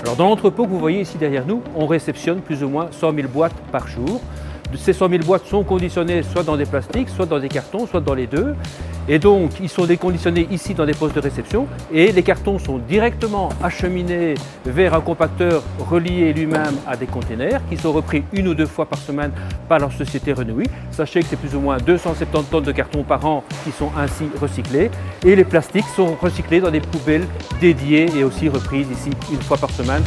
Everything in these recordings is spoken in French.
Alors dans l'entrepôt que vous voyez ici derrière nous, on réceptionne plus ou moins 100 000 boîtes par jour. Ces 100 000 boîtes sont conditionnées soit dans des plastiques, soit dans des cartons, soit dans les deux. Et donc, ils sont déconditionnés ici dans des postes de réception et les cartons sont directement acheminés vers un compacteur relié lui-même à des containers qui sont repris 1 ou 2 fois par semaine par la société Renouy. Sachez que c'est plus ou moins 270 tonnes de cartons par an qui sont ainsi recyclés et les plastiques sont recyclés dans des poubelles dédiées et aussi reprises ici 1 fois par semaine.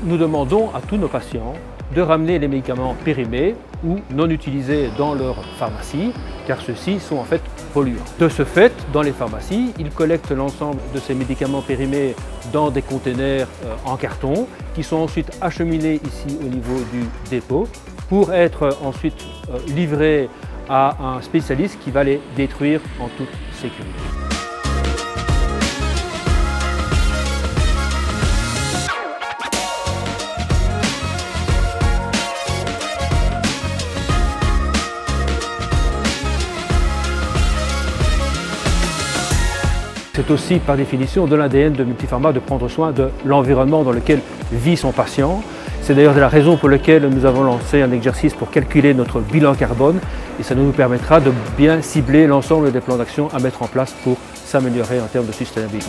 Nous demandons à tous nos patients de ramener les médicaments périmés ou non utilisés dans leur pharmacie, car ceux-ci sont en fait polluants. De ce fait, dans les pharmacies, ils collectent l'ensemble de ces médicaments périmés dans des containers en carton, qui sont ensuite acheminés ici au niveau du dépôt, pour être ensuite livrés à un spécialiste qui va les détruire en toute sécurité. C'est aussi par définition de l'ADN de Multipharma de prendre soin de l'environnement dans lequel vit son patient. C'est d'ailleurs la raison pour laquelle nous avons lancé un exercice pour calculer notre bilan carbone et ça nous permettra de bien cibler l'ensemble des plans d'action à mettre en place pour s'améliorer en termes de sustainabilité.